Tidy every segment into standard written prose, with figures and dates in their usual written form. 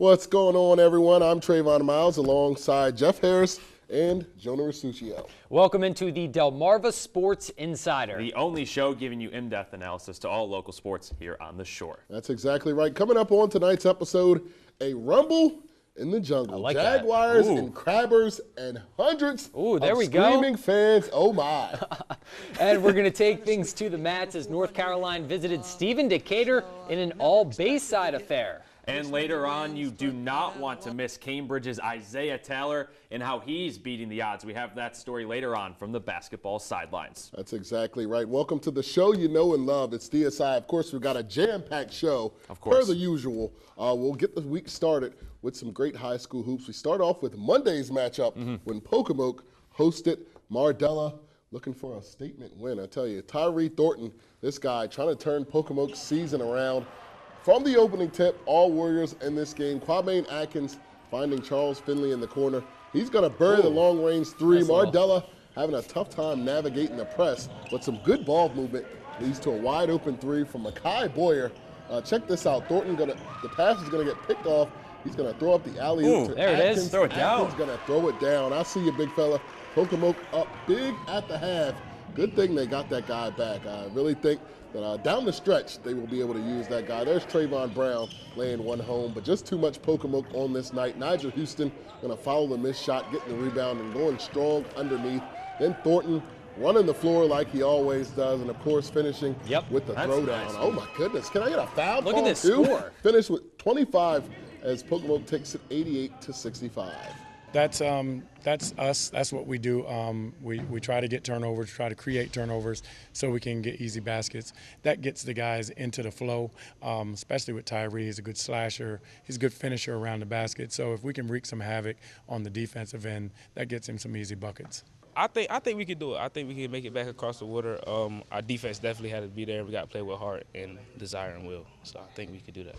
What's going on, everyone? I'm Trayvon Miles alongside Jeff Harris and Jonah Rasuccio. Welcome into the Delmarva Sports Insider, the only show giving you in-depth analysis to all local sports here on the shore. That's exactly right. Coming up on tonight's episode, a rumble in the jungle. Like Jaguars and Crabbers and hundreds of screaming fans. Oh, my. And we're going to take things to the mats as North Carolina visited Stephen Decatur in an all-Bayside affair. And later on, you do not want to miss Cambridge's Isaiah Taylor and how he's beating the odds. We have that story later on from the basketball sidelines. That's exactly right. Welcome to the show you know and love. It's Dsi. Of course, we've got a jam-packed show. Of course. Per the usual. We'll get the week started with some great high school hoops. We start off with Monday's matchup when Pocomoke hosted Mardella, looking for a statement win. I tell you, Tyree Thornton, this guy trying to turn Pocomoke's season around. From the opening tip, all Warriors in this game. Kwame Atkins finding Charles Finley in the corner. He's going to bury the long-range three. Mardella having a tough time navigating the press, but some good ball movement leads to a wide-open three from Makai Boyer. Check this out. Thornton the pass is going to get picked off. He's going to throw up the alley-oop to there Atkins. it is. Throw it down. Atkins going to throw it down. I see you, big fella. Pocomoke up big at the half. Good thing they got that guy back. I really think that down the stretch, they will be able to use that guy. There's Trayvon Brown laying one home, but just too much Pocomoke on this night. Nigel Houston going to follow the missed shot, getting the rebound, and going strong underneath. Then Thornton running the floor like he always does, and, of course, finishing with the throwdown. Nice. Oh, my goodness. Can I get a foul call, Look at this too? score. Finish with 25 as Pocomoke takes it 88-65. That's us. That's what we do. We try to get turnovers, try to create turnovers so we can get easy baskets. That gets the guys into the flow, especially with Tyree. He's a good slasher. He's a good finisher around the basket. So if we can wreak some havoc on the defensive end, that gets him some easy buckets. I think we could do it. I think we can make it back across the water. Our defense definitely had to be there. We got to play with heart and desire and will. So I think we could do that.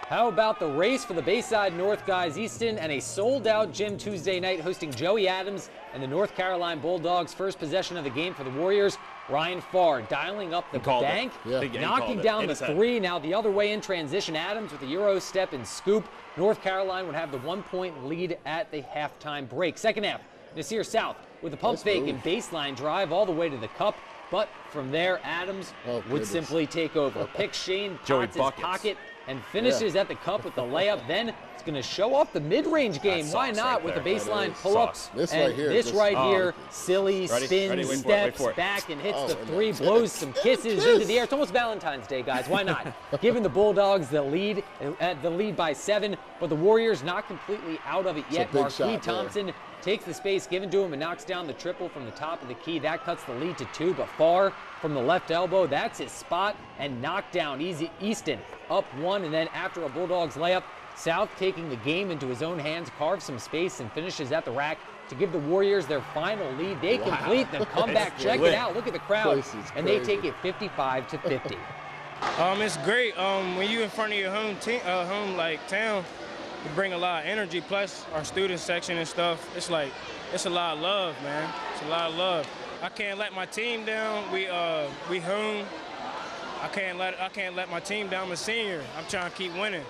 How about the race for the Bayside North guys, Easton, and a sold-out gym Tuesday night hosting Joey Adams and the North Carolina Bulldogs. First possession of the game for the Warriors. Ryan Farr dialing up the bank, knocking down the three. Now the other way in transition. Adams with a Euro step and scoop. North Carolina would have the 1-point lead at the halftime break. Second half, Nasir South with a pump fake and baseline drive all the way to the cup. But from there, Adams would simply take over. Picks Shane Potts' pocket and finishes at the cup with the layup. Then it's going to show off the mid-range game. Why not with the baseline pull-up? This right here, silly, spins, steps back and hits the three, blows some kisses into the air. It's almost Valentine's Day, guys. Why not? Giving the Bulldogs the lead by 7, but the Warriors not completely out of it yet. Marquis Thompson takes the space given to him and knocks down the triple from the top of the key. That cuts the lead to 2, but Farr from the left elbow. That's his spot, and knocked down. Easton up 1, and then after a Bulldogs layup, South taking the game into his own hands, carves some space, and finishes at the rack to give the Warriors their final lead. They complete the comeback. Check it out. Look at the crowd, and they take it 55-50. It's great. When you're in front of your home town, you bring a lot of energy. Plus our student section and stuff. It's a lot of love, man. It's a lot of love. I can't let my team down. We home. I can't let my team down. I'm a senior. I'm trying to keep winning.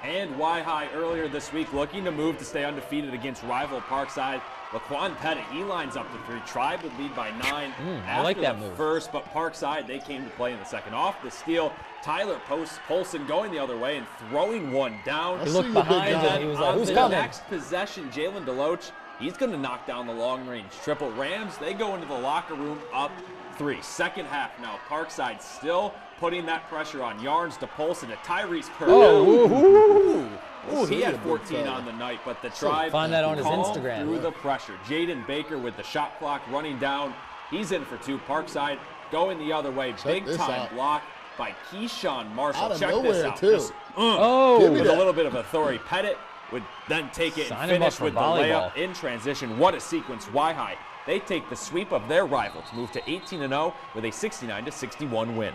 And Y-High earlier this week looking to move to stay undefeated against rival Parkside. Laquan Pettit, he lines up the 3. Tribe would lead by 9 I like that move. First, but Parkside, they came to play in the second. Off the steal, Tyler Polson going the other way and throwing one down. He looked behind and he was like, who's coming? Next possession, Jalen Deloach, he's going to knock down the long-range triple. Rams, they go into the locker room up 3. Second half now, Parkside still putting that pressure on. Yarns to Polson to Tyrese Purdue. He had 14 on the night, but the Tribe find that on his Instagram through the pressure. Jaden Baker with the shot clock running down. He's in for 2. Parkside going the other way. Big time block by Keyshawn Marshall. Check this out. Just, with a little bit of authority. Pettit would then take it and finish with the layup in transition. What a sequence. Y-High, they take the sweep of their rival to move to 18-0 with a 69-61 win.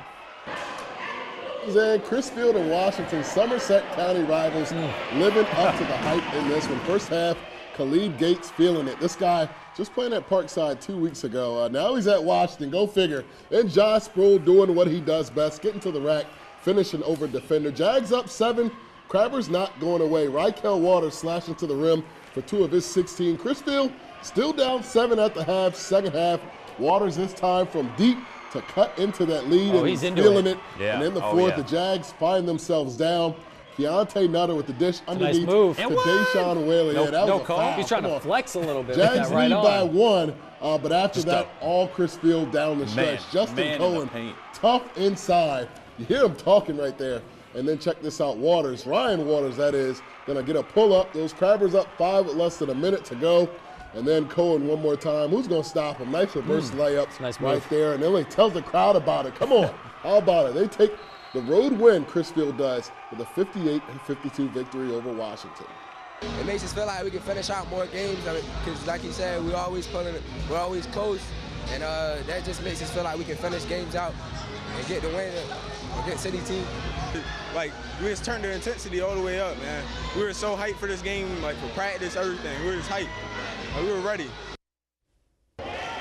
And Chrisfield and Washington, Somerset County rivals, living up to the hype in this one. First half, Khalid Gates feeling it. This guy just playing at Parkside 2 weeks ago. Now he's at Washington. Go figure. And Josh Sproul doing what he does best, getting to the rack, finishing over defender. Jags up 7. Crabber's not going away. Rykel Waters slashing to the rim for 2 of his 16. Chrisfield still down 7 at the half, second half. Waters this time from deep to cut into that lead, and he's feeling it. Yeah. And in the fourth, the Jags find themselves down. Keontae Nutter with the dish underneath to Deshaun Whaley. No, that was a call. foul. He's trying to flex a little bit. Jags lead by 1, but after that, all Chrisfield down the stretch. Justin Cohen, tough inside. You hear him talking right there. And then check this out, Waters, Ryan Waters, that is, gonna get a pull-up. Those Crabbers up 5 with less than a minute to go. And then Cohen one more time. Who's gonna stop him? Nice reverse layup right there. And then he tells the crowd about it. Come on, how about it? They take the road win, Chrisfield does, with a 58-52 victory over Washington. It makes us feel like we can finish out more games because, like you said, we're always close. And that just makes us feel like we can finish games out and get the win against any team. Like, we just turned the intensity all the way up, man. We were so hyped for this game, like for practice, everything. We were just hyped. Like, we were ready.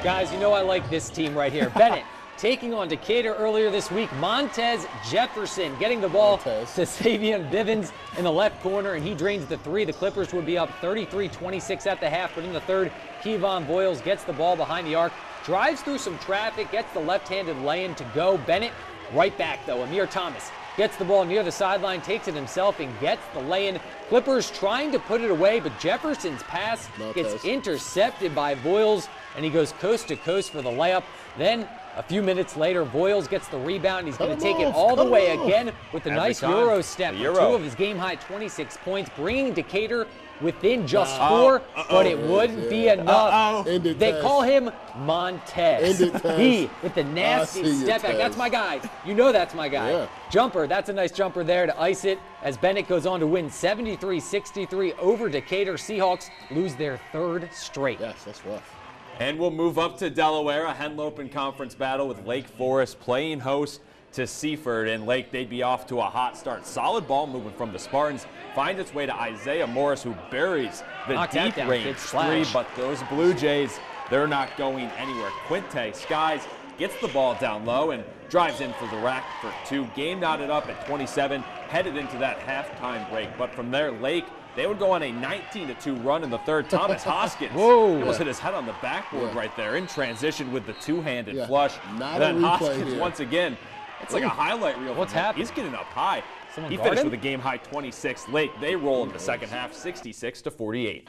Guys, you know I like this team right here. Bennett taking on Decatur earlier this week. Montez Jefferson getting the ball to Savion Bivens in the left corner, and he drains the 3. The Clippers would be up 33-26 at the half, but in the third, Kevon Voiles gets the ball behind the arc, drives through some traffic, gets the left-handed lay-in to go. Bennett right back, though. Amir Thomas gets the ball near the sideline, takes it himself, and gets the lay-in. Clippers trying to put it away, but Jefferson's pass gets intercepted by Voiles, and he goes coast to coast for the layup. Then a few minutes later, Voiles gets the rebound. He's going to take it all the way again with a nice Euro step. 2 of his game-high 26 points, bringing Decatur within just 4, but it wouldn't be enough. They call him Montez. He with the nasty step back. That's my guy. You know that's my guy. Yeah. Jumper, that's a nice jumper there to ice it as Bennett goes on to win 73-63 over Decatur. Seahawks lose their 3rd straight. Yes, that's rough. And we'll move up to Delaware, a Henlopen Conference battle with Lake Forest playing host to Seaford. And Lake, they'd be off to a hot start. Solid ball movement from the Spartans. Finds its way to Isaiah Morris, who buries the deep-range 3. But those Blue Jays, they're not going anywhere. Quinte Skies gets the ball down low and drives in for the rack for 2. Game knotted up at 27, headed into that halftime break. But from there, Lake, they would go on a 19-2 run in the third. Thomas Hoskins almost hit his head on the backboard right there in transition with the two-handed flush. Then Hoskins once again, it's like a highlight reel. What's happening? He's getting up high. He finished with a game-high 26. Lake, they roll in the second half, 66-48.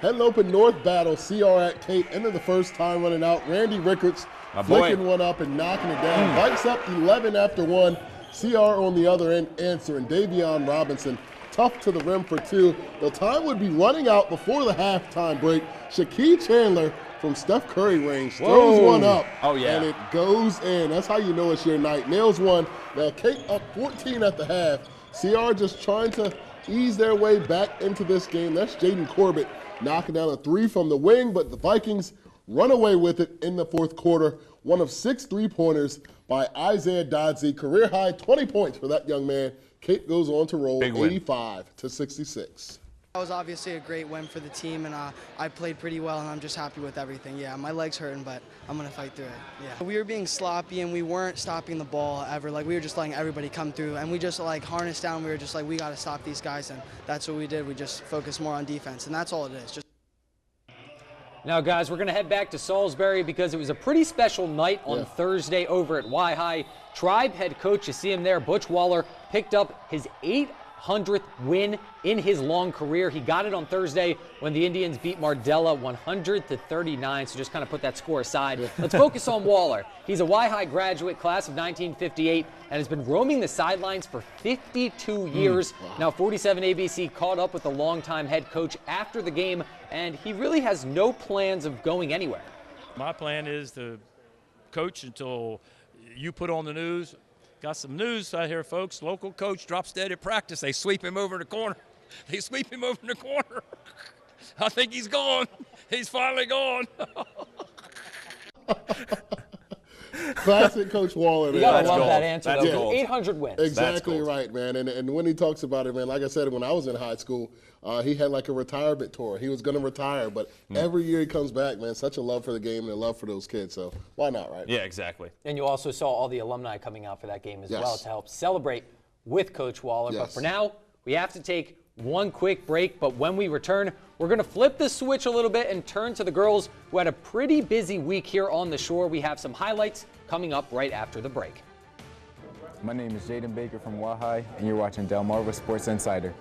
Henlopen North battle, CR at Kate, end of the first time running out. Randy Rickards flicking one up and knocking it down. Bikes up 11 after 1. CR on the other end answering. Davion Robinson tough to the rim for 2. The time would be running out before the halftime break. Shaquille Chandler from Steph Curry range throws one up. And it goes in. That's how you know it's your night. Nails one. Now Kate up 14 at the half. CR just trying to ease their way back into this game. That's Jaden Corbett knocking down a 3 from the wing, but the Vikings run away with it in the fourth quarter. 1 of 6 3-pointers by Isaiah Dsi. Career high 20 points for that young man. Kate goes on to roll 85-66. That was obviously a great win for the team, and I played pretty well, and I'm just happy with everything. Yeah, my leg's hurting, but I'm going to fight through it. Yeah. We were being sloppy, and we weren't stopping the ball ever. Like, we were just letting everybody come through, and we just, like, harnessed down. We were just like, we got to stop these guys, and that's what we did. We just focused more on defense, and that's all it is. Now, guys, we're going to head back to Salisbury because it was a pretty special night on Thursday over at Y-High. Tribe head coach, you see him there, Butch Waller, picked up his 800th win in his long career. He got it on Thursday when the Indians beat Mardella 100-39, so just kind of put that score aside. Let's focus on Waller. He's a Y-High graduate, class of 1958, and has been roaming the sidelines for 52 years. Now, 47 ABC caught up with the longtime head coach after the game, and he really has no plans of going anywhere. My plan is to coach until you put on the news. Got some news out here, folks. Local coach drops dead at practice. They sweep him over in the corner. They sweep him over in the corner. I think he's gone. He's finally gone. Classic Coach Waller. You gotta love gold. that answer, That's though. gold. 800 wins. Exactly right, man. And when he talks about it, man, like I said, when I was in high school, he had like a retirement tour. He was going to retire, but every year he comes back, man. Such a love for the game and a love for those kids. So why not, right? Yeah, exactly. And you also saw all the alumni coming out for that game as Yes. well to help celebrate with Coach Waller. Yes. But for now, we have to take one quick break. But when we return, we're going to flip the switch a little bit and turn to the girls who had a pretty busy week here on the shore. We have some highlights coming up right after the break. My name is Jaden Baker from Wahai, and you're watching Delmarva Sports Insider.